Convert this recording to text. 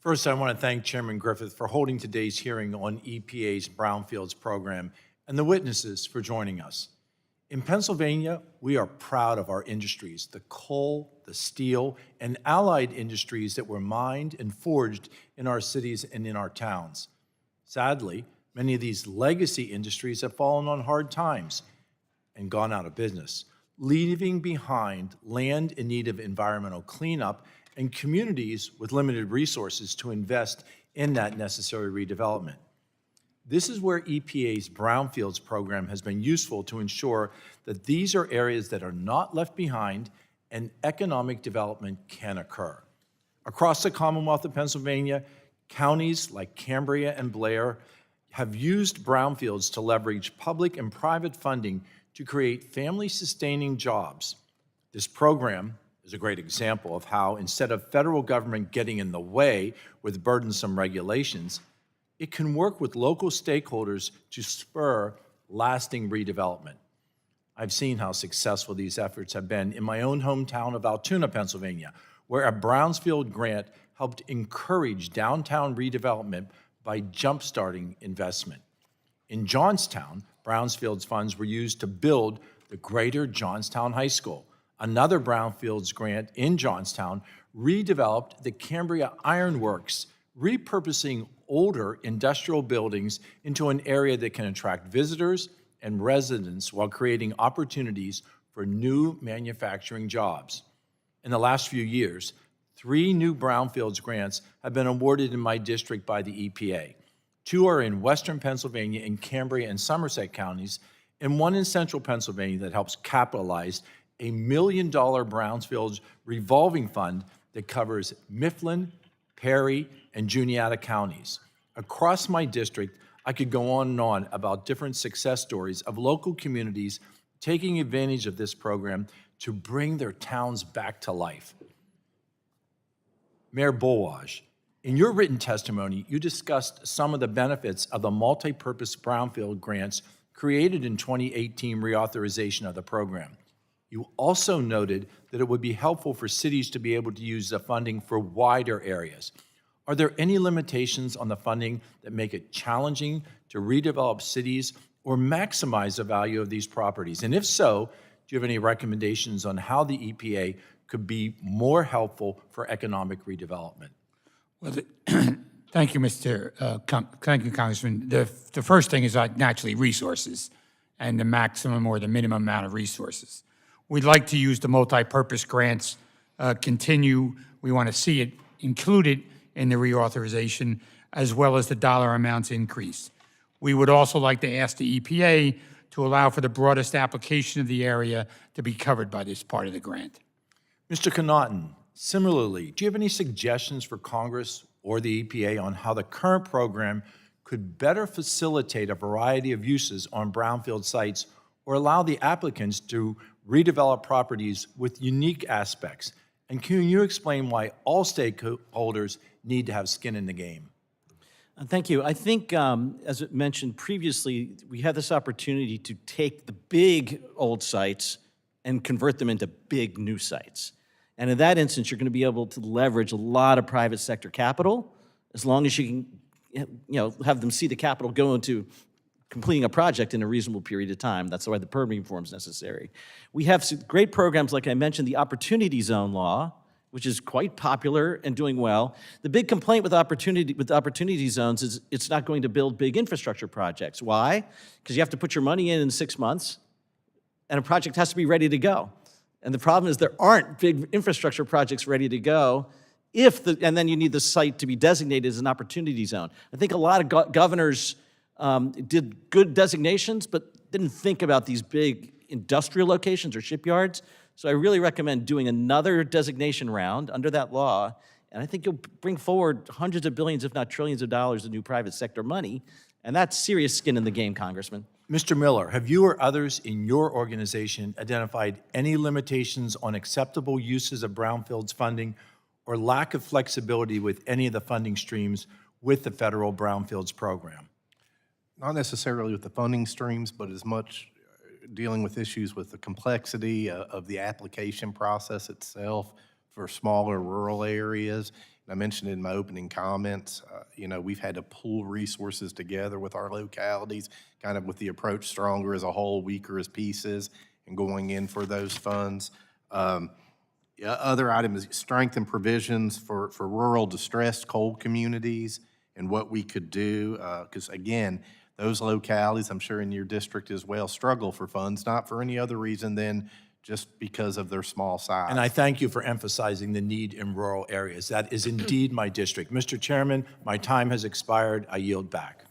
First, I want to thank Chairman Griffith for holding today's hearing on EPA's Brownfields program and the witnesses for joining us. In Pennsylvania, we are proud of our industries, the coal, the steel, and allied industries that were mined and forged in our cities and in our towns. Sadly, many of these legacy industries have fallen on hard times and gone out of business, leaving behind land in need of environmental cleanup and communities with limited resources to invest in that necessary redevelopment. This is where EPA's Brownfields program has been useful to ensure that these are areas that are not left behind and economic development can occur. Across the Commonwealth of Pennsylvania, counties like Cambria and Blair have used brownfields to leverage public and private funding to create family-sustaining jobs. This program is a great example of how, instead of federal government getting in the way with burdensome regulations, it can work with local stakeholders to spur lasting redevelopment. I've seen how successful these efforts have been in my own hometown of Altoona, Pennsylvania, where a Brownfield grant helped encourage downtown redevelopment by jump-starting investment. In Johnstown, Brownfield's funds were used to build the Greater Johnstown High School. Another Brownfields grant in Johnstown redeveloped the Cambria Iron Works, repurposing older industrial buildings into an area that can attract visitors and residents while creating opportunities for new manufacturing jobs. In the last few years, 3 new Brownfields grants have been awarded in my district by the EPA. 2 are in Western Pennsylvania in Cambria and Somerset counties, and 1 in Central Pennsylvania that helps capitalize a $1 million Brownfields revolving fund that covers Mifflin, Perry, and Juniata counties. Across my district, I could go on and on about different success stories of local communities taking advantage of this program to bring their towns back to life. Mayor Bolwaj, in your written testimony, you discussed some of the benefits of the multi-purpose Brownfield grants created in 2018 reauthorization of the program. You also noted that it would be helpful for cities to be able to use the funding for wider areas. Are there any limitations on the funding that make it challenging to redevelop cities or maximize the value of these properties? And if so, do you have any recommendations on how the EPA could be more helpful for economic redevelopment? Well, thank you, thank you, Congressman. The first thing is naturally resources and the maximum or the minimum amount of resources. We'd like to use the multi-purpose grants continue. We want to see it included in the reauthorization as well as the dollar amounts increase. We would also like to ask the EPA to allow for the broadest application of the area to be covered by this part of the grant. Mr. Connaughton, similarly, do you have any suggestions for Congress or the EPA on how the current program could better facilitate a variety of uses on brownfield sites or allow the applicants to redevelop properties with unique aspects? And can you explain why all stakeholders need to have skin in the game? Thank you. I think, as it mentioned previously, we have this opportunity to take the big old sites and convert them into big new sites. And in that instance, you're going to be able to leverage a lot of private sector capital, as long as you can, have them see the capital go into completing a project in a reasonable period of time. That's why the permitting reform is necessary. We have some great programs, like I mentioned, the Opportunity Zone law, which is quite popular and doing well. The big complaint with opportunity zones is it's not going to build big infrastructure projects. Why? Because you have to put your money in 6 months, and a project has to be ready to go. And the problem is there aren't big infrastructure projects ready to go and then you need the site to be designated as an opportunity zone. I think a lot of governors did good designations, but didn't think about these big industrial locations or shipyards. So I really recommend doing another designation round under that law, and I think you'll bring forward hundreds of billions, if not trillions of dollars of new private sector money, and that's serious skin in the game, Congressman. Mr. Miller, have you or others in your organization identified any limitations on acceptable uses of brownfields funding or lack of flexibility with any of the funding streams with the federal brownfields program? Not necessarily with the funding streams, but as much dealing with issues with the complexity of the application process itself for smaller rural areas I mentioned in my opening comments, you know, we've had to pool resources together with our localities, kind of with the approach stronger as a whole, weaker as pieces, and going in for those funds. Yeah, other items, strengthen provisions for rural distressed coal communities and what we could do. Because again, those localities, I'm sure in your district as well, struggle for funds, not for any other reason than just because of their small size. And I thank you for emphasizing the need in rural areas. That is indeed my district. Mr. Chairman, my time has expired. I yield back.